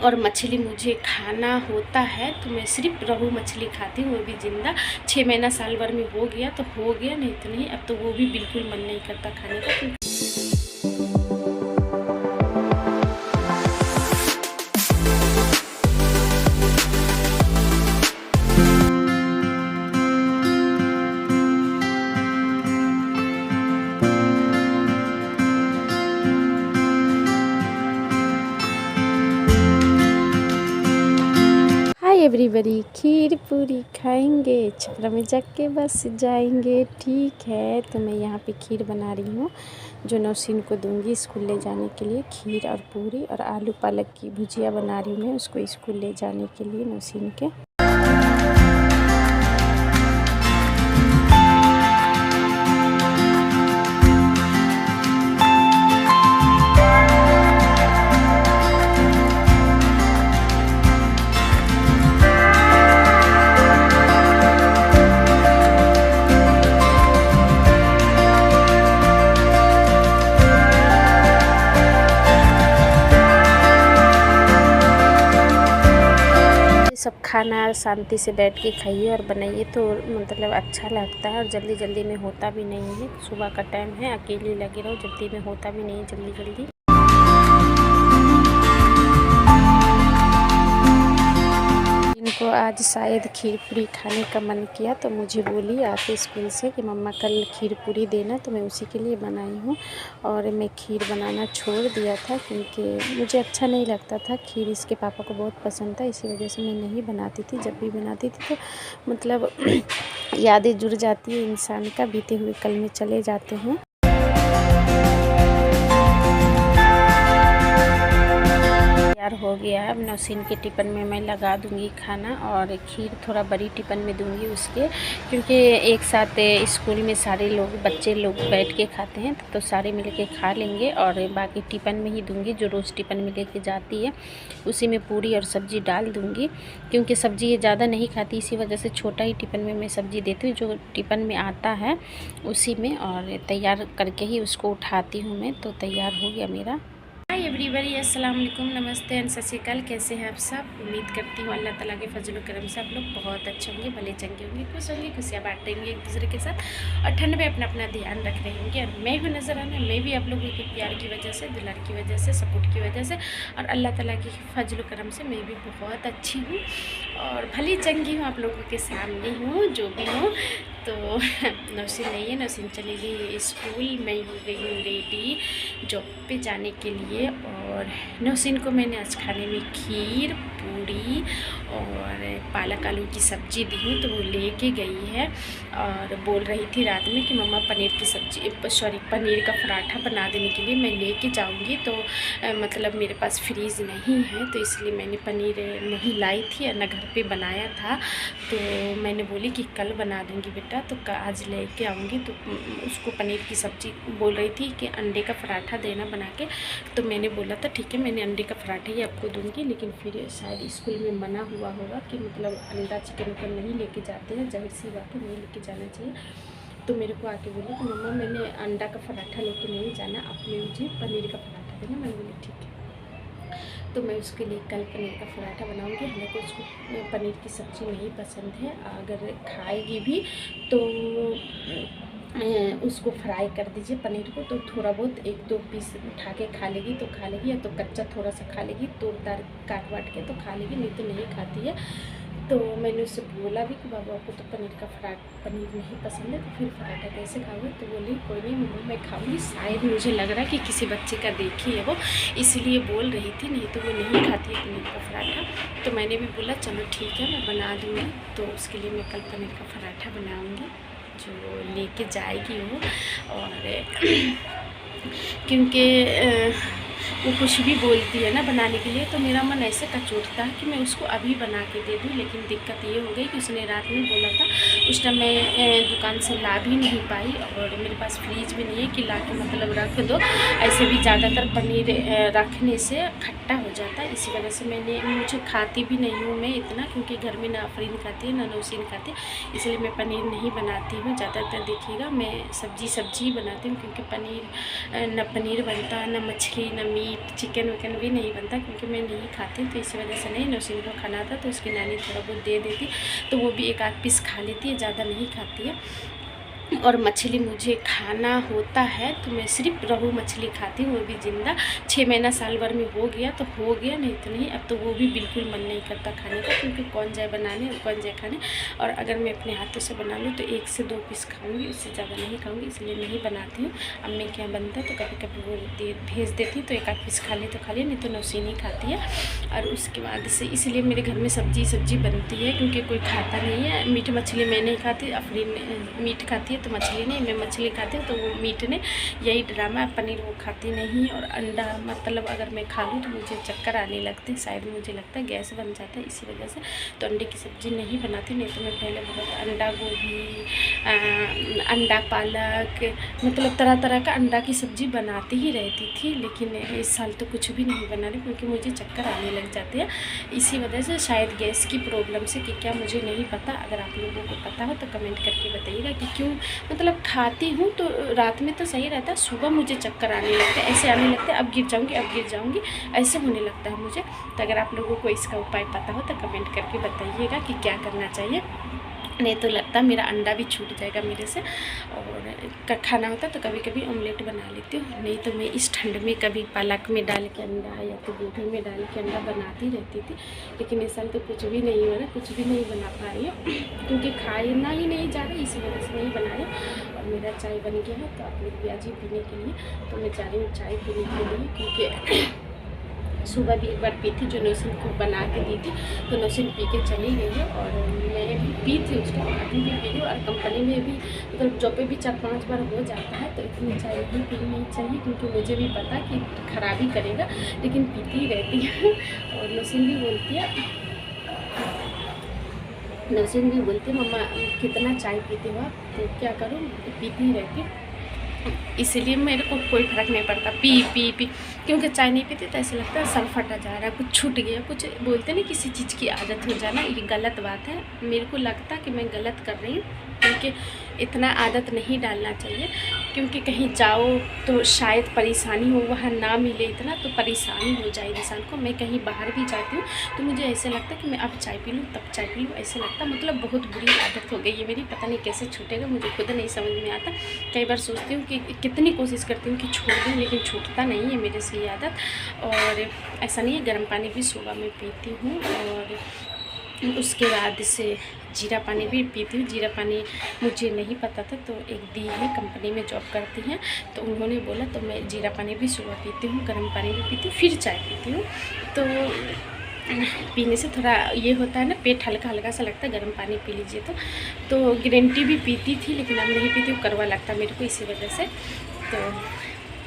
और मछली मुझे खाना होता है तो मैं सिर्फ रोहू मछली खाती हूँ, वो भी ज़िंदा। 6 महीना साल भर में हो गया तो हो गया, नहीं तो नहीं। अब तो वो भी बिल्कुल मन नहीं करता खाने का। हाय एवरीबॉडी, खीर पूरी खाएंगे, छपरा में जाके बस जाएंगे। ठीक है, तो मैं यहाँ पे खीर बना रही हूँ जो नौशीन को दूंगी स्कूल ले जाने के लिए। खीर और पूरी और आलू पालक की भुजिया बना रही हूँ मैं उसको स्कूल ले जाने के लिए नौशीन के। सब खाना शांति से बैठ के खाइए और बनाइए तो मतलब अच्छा लगता है, और जल्दी जल्दी में होता भी नहीं है। सुबह का टाइम है, अकेले लगे रहो, जल्दी में होता भी नहीं है जल्दी जल्दी। इनको आज शायद खीर पूरी खाने का मन किया तो मुझे बोली आके स्कूल से कि मम्मा कल खीर पूरी देना, तो मैं उसी के लिए बनाई हूँ। और मैं खीर बनाना छोड़ दिया था क्योंकि मुझे अच्छा नहीं लगता था खीर। इसके पापा को बहुत पसंद था, इसी वजह से मैं नहीं बनाती थी। जब भी बनाती थी तो मतलब यादें जुड़ जाती है इंसान का, बीते हुए कल में चले जाते हैं। तैयार हो गया है। अब नौशीन के टिफ़िन में मैं लगा दूंगी खाना, और खीर थोड़ा बड़ी टिफ़िन में दूंगी उसके, क्योंकि एक साथ स्कूल में सारे लोग बच्चे लोग बैठ के खाते हैं तो सारे मिल के खा लेंगे। और बाकी टिफ़िन में ही दूंगी, जो रोज़ टिफ़िन में लेके जाती है उसी में पूरी और सब्ज़ी डाल दूंगी, क्योंकि सब्ज़ी ये ज़्यादा नहीं खाती, इसी वजह से छोटा ही टिफ़िन में मैं सब्ज़ी देती हूँ जो टिफ़िन में आता है उसी में। और तैयार करके ही उसको उठाती हूँ मैं। तो तैयार हो गया मेरा। हाय एवरीबॉडी, अस्सलाम वालेकुम, नमस्ते एंड सत श्री अकाल। कैसे हैं आप सब? उम्मीद करती हूँ अल्लाह ताला के फजल करम से आप लोग बहुत अच्छे होंगे, भले चंगे होंगे, खुश होंगे, खुशियाँ बांट रहे होंगे एक दूसरे के साथ, और ठंड में अपना अपना ध्यान रख रहे होंगे। और मैं हूँ नज़र आना, मैं भी आप लोगों के प्यार की वजह से, दुलार की वजह से, सपोर्ट की वजह से और अल्लाह ताला की फजल करम से मैं भी बहुत अच्छी हूँ और भली चंगी हूँ, आप लोगों के सामने हूँ जो भी हूँ। तो नौशीन नहीं है, नौशीन चली गई स्कूल, मैं हो गई हूँ रेडी जॉब पे जाने के लिए। और नौशीन को मैंने आज खाने में खीर पूरी और पालक आलू की सब्ज़ी दी हूँ, तो वो लेके गई है। और बोल रही थी रात में कि मम्मा पनीर की सब्ज़ी, सॉरी पनीर का पराठा बना देने के लिए मैं लेके जाऊँगी। तो मतलब मेरे पास फ्रीज़ नहीं है, तो इसलिए मैंने पनीर नहीं लाई थी और न घर पे बनाया था। तो मैंने बोली कि कल बना दूँगी बेटा, तो आज लेके आऊँगी। तो उसको पनीर की सब्ज़ी बोल रही थी कि अंडे का पराठा देना बना के, तो मैंने बोला था ठीक है, मैंने अंडे का पराठा ही आपको दूँगी। लेकिन फिर शायद स्कूल में मना हुआ होगा कि मतलब अंडा चिकन को नहीं लेके जाते हैं, जाहिर सी बात है नहीं लेके जाना चाहिए। तो मेरे को आके बोली कि मम्मा मैंने अंडा का पराठा लेके नहीं जाना, आपने मुझे पनीर का पराठा देना। मैंने बोली ठीक है। तो मैं उसके लिए कल पनीर का पराठा बनाऊंगी। हालांकि उसको पनीर की सब्ज़ी नहीं पसंद है, अगर खाएगी भी तो उसको फ्राई कर दीजिए पनीर को, तो थोड़ा बहुत 1-2 पीस उठा के खा लेगी तो खा लेगी, या तो कच्चा थोड़ा सा खा लेगी, तोड़ ताड़ काट वाट के तो खा लेगी, नहीं तो नहीं खाती है। तो मैंने उससे बोला भी कि बाबा आपको तो पनीर नहीं पसंद है, तो फिर पराठा कैसे खाओगे? तो बोली कोई नहीं मम्मा मैं खाऊंगी। शायद मुझे लग रहा है कि किसी बच्चे का देखी है वो, इसलिए बोल रही थी, नहीं तो वो नहीं खाती है पनीर का पराठा। तो मैंने भी बोला चलो ठीक है मैं बना दूँगी। तो उसके लिए मैं कल पनीर का पराठा बनाऊँगी जो लेके जाएगी वो। और क्योंकि वो कुछ भी बोलती है ना बनाने के लिए, तो मेरा मन ऐसे कचोटता है कि मैं उसको अभी बना के दे दूँ। लेकिन दिक्कत ये हो गई कि उसने रात में बोला था उस टाइम मैं दुकान से ला भी नहीं पाई और मेरे पास फ्रीज भी नहीं है कि ला के मतलब रख दो। ऐसे भी ज़्यादातर पनीर रखने से खट्टा हो जाता है, इसी वजह से मुझे खाती भी नहीं हूँ मैं इतना, क्योंकि घर में ना अफरीन खाती है ना नौसीन खाती है, इसलिए मैं पनीर नहीं बनाती हूँ। ज़्यादातर देखिएगा मैं सब्जी बनाती हूँ, क्योंकि पनीर न पनीर बनता न मछली न मीट चिकन विकन भी नहीं बनता, क्योंकि मैं नहीं खाती हूँ। तो इसी वजह से नहीं, नौसीन को खाना था तो उसकी नानी थोड़ा बहुत दे देती, तो वो भी एक आध पीस खा लेती है, ज़्यादा नहीं खाती है। और मछली मुझे खाना होता है तो मैं सिर्फ रोहू मछली खाती हूँ, वो भी ज़िंदा। 6 महीना साल भर में हो गया तो हो गया, नहीं तो नहीं। अब तो वो भी बिल्कुल मन नहीं करता खाने का, क्योंकि कौन जाए बनाने और कौन जाए खाने। और अगर मैं अपने हाथों से बना लूँ तो 1 से 2 पीस खाऊंगी, उससे ज़्यादा नहीं खाऊंगी, इसलिए नहीं बनाती हूँ। अम्मी के यहाँ बनता है तो कभी कभी वो भेज देती तो एक आध पीस खा ले तो खा ले, नहीं तो नौसीन ही खाती है। और उसके बाद से इसलिए मेरे घर में सब्जी बनती है, क्योंकि कोई खाता नहीं है। मीट मछली मैं नहीं खाती, अफरीन मीट खाती है तो मछली नहीं, मैं मछली खाती हूँ तो वो मीट ने, यही ड्रामा है। पनीर वो खाती नहीं, और अंडा मतलब अगर मैं खा लूँ तो मुझे चक्कर आने लगते हैं, शायद मुझे लगता है गैस बन जाता है, इसी वजह से तो अंडे की सब्ज़ी नहीं बनाती। नहीं तो मैं पहले बहुत अंडा गोभी, अंडा पालक, मतलब तरह तरह का अंडा की सब्ज़ी बनाती ही रहती थी, लेकिन इस साल तो कुछ भी नहीं बना रही, क्योंकि मुझे चक्कर आने लग जाते हैं, इसी वजह से। शायद गैस की प्रॉब्लम से कि क्या, मुझे नहीं पता। अगर आप लोगों को पता हो तो कमेंट करके बताइएगा कि क्यों मतलब खाती हूँ तो रात में तो सही रहता है, सुबह मुझे चक्कर आने लगते हैं, ऐसे आने लगते हैं, अब गिर जाऊँगी ऐसे होने लगता है मुझे। तो अगर आप लोगों को इसका उपाय पता हो तो कमेंट करके बताइएगा कि क्या करना चाहिए, नहीं तो लगता है मेरा अंडा भी छूट जाएगा मेरे से। और खाना होता तो कभी कभी ऑमलेट बना लेती हूँ, नहीं तो मैं इस ठंड में कभी पालक में डाल के अंडा या तो गोभी में डाल के अंडा बनाती रहती थी, लेकिन इस साल तो कुछ भी नहीं हो रहा, कुछ भी नहीं बना पा रही हूँ, क्योंकि खाना ही नहीं जा रहा, इसी वजह से नहीं बना रही। और मेरा चाय बन गया है, तो आप लोग भी आज ही पीने के लिए, तो मैं जा रही हूँ चाय पीने के लिए, क्योंकि सुबह भी एक बार पी थी, जो नौसीन को बना के दी थी, तो नौसीन पी के चली गई है, और मैं भी पी थी उसके बाद अभी भी पी रही हूँ। और कंपनी में भी मतलब जॉब पे भी 4-5 बार हो जाता है, तो इतनी चाय नहीं पीनी चाहिए, क्योंकि मुझे भी पता कि खराबी करेगा, लेकिन पीती ही रहती है। और नौसीन भी बोलती है, मम्मा कितना चाय पीते हो आप, तो क्या करूँ, पीती ही रहती हूँ, इसलिए मेरे को कोई फ़र्क नहीं पड़ता पी, क्योंकि चाय नहीं पीती तो ऐसा लगता है सर फटा जा रहा है, कुछ छूट गया, कुछ बोलते नहीं किसी चीज़ की आदत हो जाना, ये गलत बात है। मेरे को लगता कि मैं गलत कर रही हूँ, क्योंकि इतना आदत नहीं डालना चाहिए, क्योंकि कहीं जाओ तो शायद परेशानी हो, वहाँ ना मिले इतना तो परेशानी हो जाए इंसान को। मैं कहीं बाहर भी जाती हूँ तो मुझे ऐसे लगता है कि मैं अब चाय पी लूँ तब चाय पी लूँ, ऐसे लगता मतलब बहुत बुरी आदत हो गई है मेरी, पता नहीं कैसे छूटेगा, मुझे खुद नहीं समझ में आता। कई बार सोचती हूँ कि कितनी कोशिश करती हूँ कि छोड़ दूँ, लेकिन छूटता नहीं है मेरे से ये आदत। और ऐसा नहीं है, गर्म पानी भी सुबह में पीती हूँ, और उसके बाद से जीरा पानी भी पीती हूँ। जीरा पानी मुझे नहीं पता था, तो एक दी है कंपनी में जॉब करती हैं, तो उन्होंने बोला, तो मैं जीरा पानी भी सुबह पीती हूँ, गर्म पानी भी पीती हूँ, फिर चाय पीती हूँ। तो पीने से थोड़ा ये होता है ना, पेट हल्का हल्का सा लगता है, गर्म पानी पी लीजिए तो ग्रीन टी भी पीती थी, लेकिन अब नहीं पीती हूँ, कड़वा लगता मेरे को, इसी वजह से। तो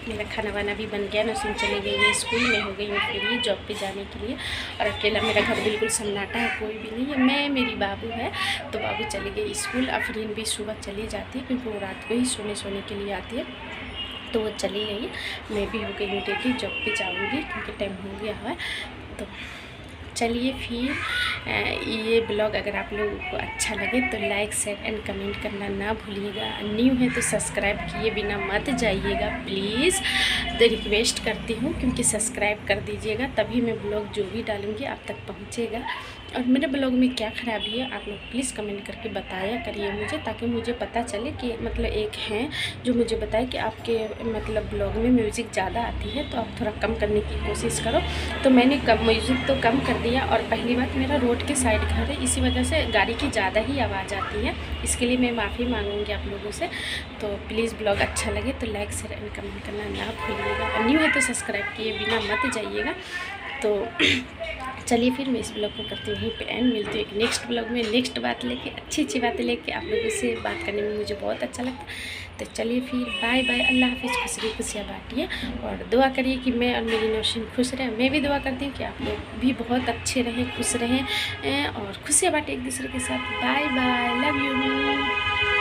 मेरा खाना वाना भी बन गया, नौसीन चली गई है स्कूल में, हो गई हूँ फ्री जॉब पे जाने के लिए, और अकेला मेरा घर बिल्कुल सन्नाटा है, कोई भी नहीं है, मैं मेरी बाबू है, तो बाबू चली गई स्कूल। अफरीन भी सुबह चली जाती है, क्योंकि वो रात को ही सोने के लिए आती है, तो वो चली गई है। मैं भी हो गई हूँ रेडी, जॉब पे जाऊँगी, क्योंकि टाइम हो गया है। तो चलिए फिर ये ब्लॉग अगर आप लोगों को अच्छा लगे तो लाइक शेयर एंड कमेंट करना ना भूलिएगा। न्यू है तो सब्सक्राइब किए बिना मत जाइएगा प्लीज़, तो रिक्वेस्ट करती हूँ, क्योंकि सब्सक्राइब कर दीजिएगा, तभी मैं ब्लॉग जो भी डालूँगी आप तक पहुँचेगा। और मेरे ब्लॉग में क्या ख़राबी है आप लोग प्लीज़ कमेंट करके बताया करिए मुझे, ताकि मुझे पता चले कि मतलब एक हैं जो मुझे बताए कि आपके मतलब ब्लॉग में म्यूज़िक ज़्यादा आती है, तो आप थोड़ा कम करने की कोशिश करो। तो मैंने म्यूज़िक तो कम कर दिया, और पहली बात मेरा रोड के साइड घर है, इसी वजह से गाड़ी की ज़्यादा ही आवाज़ आती है, इसके लिए मैं माफ़ी मांगूंगी आप लोगों से। तो प्लीज़ ब्लॉग अच्छा लगे तो लाइक शेयर एंड कमेंट करना ना भूलिएगा। न्यू है तो सब्सक्राइब किए बिना मत जाइएगा। तो चलिए फिर मैं इस ब्लॉग को करती हूँ यहीं पे एंड, मिलती हूँ एक नेक्स्ट ब्लॉग में नेक्स्ट बात लेके, अच्छी बातें लेके। आप लोगों से बात करने में मुझे बहुत अच्छा लगता है। तो चलिए फिर बाय बाय, अल्लाह हाफिज़, खुशी खुशियाँ बांटिए और दुआ करिए कि मैं और मेरी नौशीन खुश रहें। मैं भी दुआ करती हूँ कि आप लोग भी बहुत अच्छे रहें, खुश रहें और खुशियाँ बांटें एक दूसरे के साथ। Bye bye, love you.